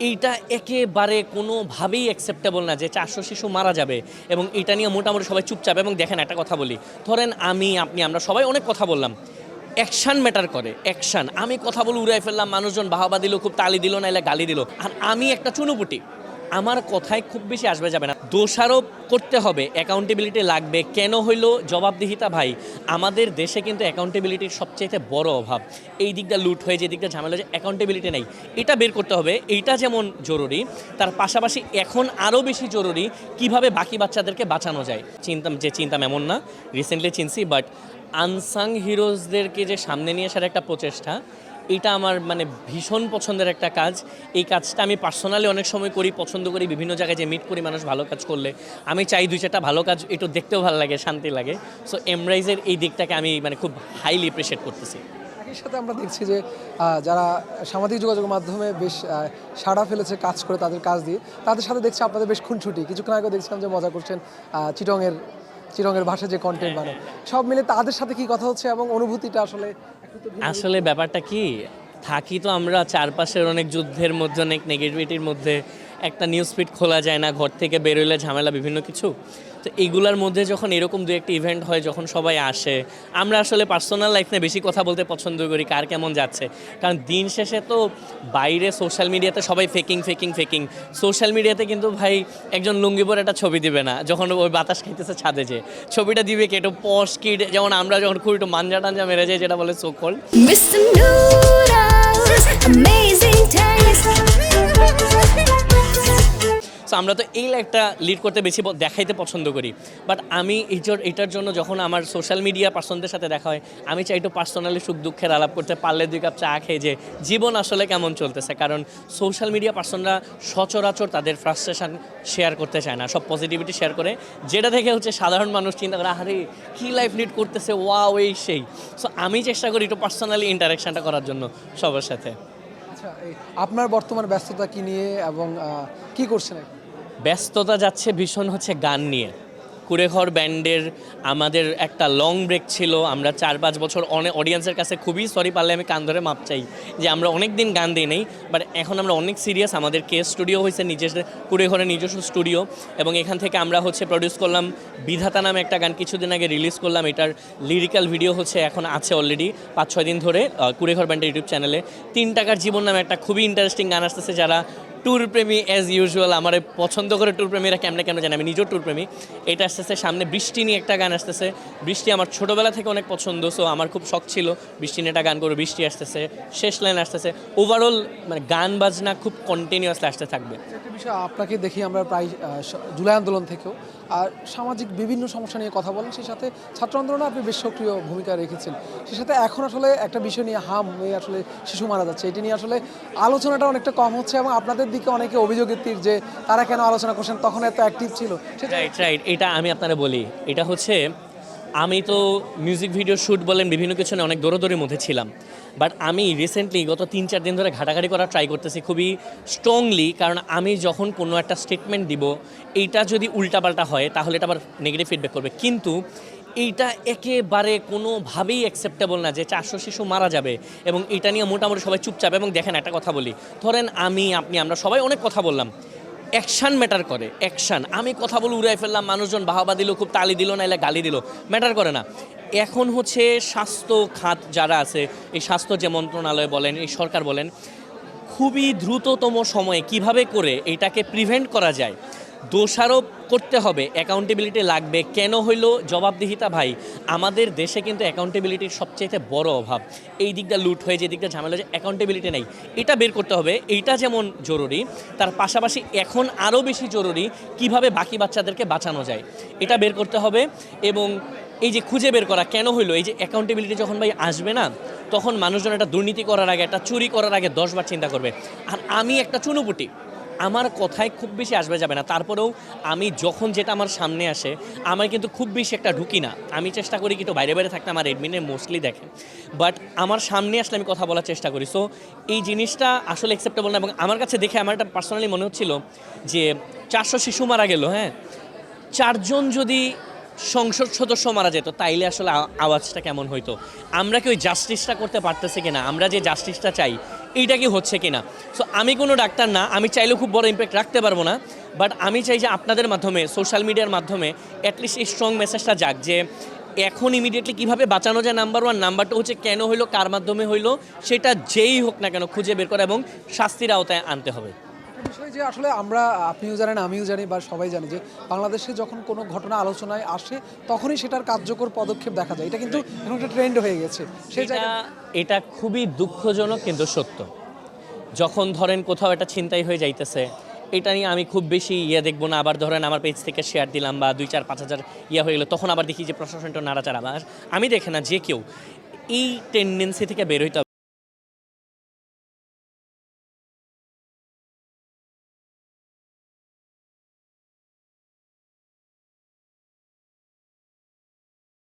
এইটা একেবারে কোনোভাবেই অ্যাকসেপ্টেবল না যে ৪০০ শিশু মারা যাবে এবং এটা নিয়ে মোটামুটি সবাই চুপচাপ। এবং দেখেন একটা কথা বলি, ধরেন আমি, আপনি, আমরা সবাই অনেক কথা বললাম, অ্যাকশান ম্যাটার করে। অ্যাকশান, আমি কথা বলে উড়াই ফেললাম, মানুষজন বাহবা দিল, খুব তালি দিল, নাইলে গালি দিল, আর আমি একটা চুনোপুটি, আমার কথায় খুব বেশি আসবে যাবে না। দোষারোপ করতে হবে, অ্যাকাউন্টেবিলিটি লাগবে। কেন হইলো জবাবদিহিতা? ভাই, আমাদের দেশে কিন্তু অ্যাকাউন্টেবিলিটির সবচেয়ে বড় অভাব। এই দিকটা লুট হয়ে, যে দিকটা ঝামেলা, যে অ্যাকাউন্টেবিলিটি নেই, এটা বের করতে হবে। এইটা যেমন জরুরি, তার পাশাপাশি এখন আরও বেশি জরুরি কিভাবে বাকি বাচ্চাদেরকে বাঁচানো যায়। চিন্তাম এমন না, রিসেন্টলি চিনছি, বাট আনসাং হিরোজদেরকে যে সামনে নিয়ে আসার একটা প্রচেষ্টা, এটা আমার মানে ভীষণ পছন্দের একটা কাজ। এই কাজটা আমি পার্সোনালি অনেক সময় করি, পছন্দ করি। বিভিন্ন জায়গায় যে মিট করি মানুষ ভালো কাজ করলে, আমি চাই দুই চারটা ভালো কাজ, একটু দেখতেও ভালো লাগে, শান্তি লাগে। সো এমরাইজের এই দিকটাকে আমি মানে খুব হাইলি অ্যাপ্রিশিয়েট করতেছি। একই সাথে আমরা দেখছি যে যারা সামাজিক যোগাযোগের মাধ্যমে বেশ সাড়া ফেলেছে কাজ করে, তাদের কাজ দিয়ে, তাদের সাথে দেখছি আপনাদের বেশ খুনছুটি। কিছুক্ষণ আগে দেখছিলাম যে মজা করছেন চিরঙের ভাষায় যে কন্টেন্ট মানে, সব মিলে তাদের সাথে কি কথা হচ্ছে এবং অনুভূতিটা আসলে আসলে ব্যাপারটা কি, থাকি তো আমরা চারপাশের অনেক যুদ্ধের মধ্যে, অনেক নেগেটিভিটির মধ্যে। একটা নিউজ ফিড খোলা যায় না, ঘর থেকে বেরোলে ঝামেলা, বিভিন্ন কিছু। তো এইগুলোর মধ্যে যখন এরকম দু একটা ইভেন্ট হয়, যখন সবাই আসে, আমরা আসলে পার্সোনাল লাইফ নিয়ে বেশি কথা বলতে পছন্দ করি, কার কেমন যাচ্ছে। কারণ দিন শেষে তো বাইরে সোশ্যাল মিডিয়াতে সবাই ফেকিং। সোশ্যাল মিডিয়াতে কিন্তু ভাই একজন লুঙ্গি পরে একটা ছবি দিবে না, যখন ওই বাতাস খাইতেছে ছাদে, যে ছবিটা দিবে কি একটু পশ কিড, যেমন আমরা যখন খুব একটু মাঞ্জা টাঞ্জা মেরে যাই, যেটা বলে সোকল। Mr. Noodles, amazing taste. So আমরা তো এই লাইফটা লিড করতে বেশি দেখাইতে পছন্দ করি। বাট আমি এটার জন্য যখন আমার সোশ্যাল মিডিয়া পার্সনদের সাথে দেখা হয়, আমি চাই একটু পার্সোনালি সুখ দুঃখের আলাপ করতে পারলে, 2 কাপ চা খেয়ে, যে জীবন আসলে কেমন চলতেছে। কারণ সোশ্যাল মিডিয়া পার্সনরা সচরাচর তাদের ফ্রাস্ট্রেশন শেয়ার করতে চায় না, সব পজিটিভিটি শেয়ার করে, যেটা থেকে হচ্ছে সাধারণ মানুষ চিন্তা করে, আরে কী লাইফ লিড করতেছে, ওয়াও, এই সেই। সো আমি চেষ্টা করি একটু পার্সোনালি ইন্টারাকশানটা করার জন্য সবার সাথে। আচ্ছা, আপনার বর্তমান ব্যস্ততা কি নিয়ে এবং কি করছেন? ব্যস্ততা যাচ্ছে ভীষণ হচ্ছে গান নিয়ে। কুড়েঘর ব্যান্ডের আমাদের একটা লং ব্রেক ছিল, আমরা 4-5 বছর অনেক অডিয়েন্সের কাছে খুবই সরি, পারলে আমি কান ধরে মাপ চাই যে আমরা অনেক দিন গান দিই নেই। বাট এখন আমরা অনেক সিরিয়াস, আমাদের স্টুডিও হয়েছে নিজস্ব, কুড়েঘরের নিজস্ব স্টুডিও, এবং এখান থেকে আমরা হচ্ছে প্রডিউস করলাম বিধাতা নামে একটা গান, কিছুদিন আগে রিলিজ করলাম। এটার লিরিক্যাল ভিডিও হচ্ছে এখন আছে অলরেডি 5-6 দিন ধরে কুড়েঘর ব্যান্ডের ইউটিউব চ্যানেলে। 3 টাকার জীবন নামে একটা খুবই ইন্টারেস্টিং গান আসতেছে। যারা ট্যুর প্রেমী, অ্যাজ ইউজুয়াল আমার পছন্দ করে ট্যুর প্রেমীরা কেমন জানি, আমি নিজেও ট্যুর প্রেমী। এটা আসতেছে সামনে। বৃষ্টি নিয়ে একটা গান আসতেছে, বৃষ্টি আমার ছোটোবেলা থেকে অনেক পছন্দ। সো আমার খুব শখ ছিল বৃষ্টি নিয়ে একটা গান করবো। বৃষ্টি আসতেছে, শেষ লাইন আসতেছে। ওভারঅল মানে গান বাজনা খুব কন্টিনিউয়াসলি আসতে থাকবে। একটা বিষয় আপনাকে দেখি আমরা প্রায় জুলাই আন্দোলন থেকেও আর সামাজিক বিভিন্ন সমস্যা নিয়ে কথা বলেন, সেই সাথে ছাত্র আন্দোলনে আপনি বেশ সক্রিয় ভূমিকা রেখেছেন। সেই সাথে এখন আসলে একটা বিষয় নিয়ে আসলে শিশু মারা যাচ্ছে, এটি নিয়ে আসলে আলোচনাটা অনেকটা কম হচ্ছে, এবং আপনাদের দিকে অনেকে অভিযোগের তীর যে তারা কেন আলোচনা করছেন, তখন এত অ্যাক্টিভ ছিল। রাইট, এটা আমি আপনারা বলি, এটা হচ্ছে আমি তো মিউজিক ভিডিও শ্যুট বলেন, বিভিন্ন কিছু নিয়ে অনেক দৌড়াদৌড়ির মধ্যে ছিলাম। বাট আমি রিসেন্টলি গত 3-4 দিন ধরে ঘাটাঘাটি করার ট্রাই করতেছি খুবই স্ট্রংলি। কারণ আমি যখন কোনো একটা স্টেটমেন্ট দিব, এইটা যদি উল্টাপাল্টা হয় তাহলে এটা আবার নেগেটিভ ফিডব্যাক করবে। কিন্তু এইটা একেবারে কোনোভাবেই অ্যাকসেপ্টেবল না যে 400 শিশু মারা যাবে এবং এটা নিয়ে মোটামুটি সবাই চুপচাপ। এবং দেখেন একটা কথা বলি, ধরেন আমি, আপনি, আমরা সবাই অনেক কথা বললাম, অ্যাকশান ম্যাটার করে। অ্যাকশান, আমি কথা বলে উড়াই ফেললাম, মানুষজন বাহবা দিল, খুব তালি দিল, নাইলে গালি দিল, ম্যাটার করে না। এখন হচ্ছে স্বাস্থ্য খাত যারা আছে, এই স্বাস্থ্য যে মন্ত্রণালয় বলেন, এই সরকার বলেন, খুবই দ্রুততম সময়ে কিভাবে করে এটাকে প্রিভেন্ট করা যায়, দোষারোপ করতে হবে, অ্যাকাউন্টেবিলিটি লাগবে। কেন হইলো জবাবদিহিতা? ভাই, আমাদের দেশে কিন্তু অ্যাকাউন্টেবিলিটির সবচেয়ে বড় অভাব। এই দিকটা লুট হয়ে, যে দিকটা ঝামেলা, যে অ্যাকাউন্টেবিলিটি নেই, এটা বের করতে হবে। এইটা যেমন জরুরি, তার পাশাপাশি এখন আরও বেশি জরুরি কিভাবে বাকি বাচ্চাদেরকে বাঁচানো যায়, এটা বের করতে হবে। এবং এই যে খুঁজে বের করা কেন হইলো, এই যে অ্যাকাউন্টেবিলিটি যখন ভাই আসবে না, তখন মানুষজন একটা দুর্নীতি করার আগে, একটা চুরি করার আগে 10 বার চিন্তা করবে। আর আমি একটা চুনোপুটি, আমার কথায় খুব বেশি আসবে যাবে না। তারপরেও আমি যখন যেটা আমার সামনে আসে, আমার কিন্তু খুব বেশি একটা ঢুকি না। আমি চেষ্টা করি কিন্তু বাইরে বাইরে থাকতে, আমার এডমিনে মোস্টলি দেখে। বাট আমার সামনে আসলে আমি কথা বলার চেষ্টা করি। সো এই জিনিসটা আসলে অ্যাকসেপ্টেবল না। এবং আমার কাছে দেখে আমার একটা পার্সোনালি মনে হচ্ছিল যে 400 শিশু মারা গেল, হ্যাঁ, 4 জন যদি সংসদ সদস্য মারা যেত, তাইলে আসলে আওয়াজটা কেমন হইতো। আমরা কি ওই জাস্টিসটা করতে পারতেছি কিনা? আমরা যে জাস্টিসটা চাই, এইটা কি হচ্ছে কিনা। সো আমি কোনো ডাক্তার না, আমি চাইলেও খুব বড় ইম্প্যাক্ট রাখতে পারবো না, বাট আমি চাই যে আপনাদের মাধ্যমে, সোশ্যাল মিডিয়ার মাধ্যমে অ্যাটলিস্ট এই স্ট্রং মেসেজটা যাক যে এখন ইমিডিয়েটলি কীভাবে বাঁচানো যায়, নাম্বার ওয়ান। নাম্বার টু হচ্ছে কেন হইলো, কার মাধ্যমে হইলো, সেটা যেই হোক না কেন খুঁজে বের করা এবং শাস্তির আওতায় আনতে হবে। একটা বিষয় যে আসলে আমরা, আপনিও জানেন আমিও জানি বা সবাই জানি যে বাংলাদেশে যখন কোনো ঘটনা আলোচনায় আসে তখনই সেটার কার্যকর পদক্ষেপ দেখা যায়। এটা কিন্তু এখন একটা ট্রেন্ড হয়ে গেছে সেই জায়গায়। এটা খুবই দুঃখজনক কিন্তু সত্য। যখন ধরেন কোথাও একটা ছিনতাই হয়ে যাইতেছে, এটা নিয়ে আমি খুব বেশি দেখবো না, আবার ধরেন আমার পেজ থেকে শেয়ার দিলাম বা 2-4-5 হাজার হয়ে গেলো, তখন আবার দেখি যে প্রশাসনটা নাড়াচাড়া। আমি দেখে না যে কেউ এই টেন্ডেন্সি থেকে বের হইতে হবে।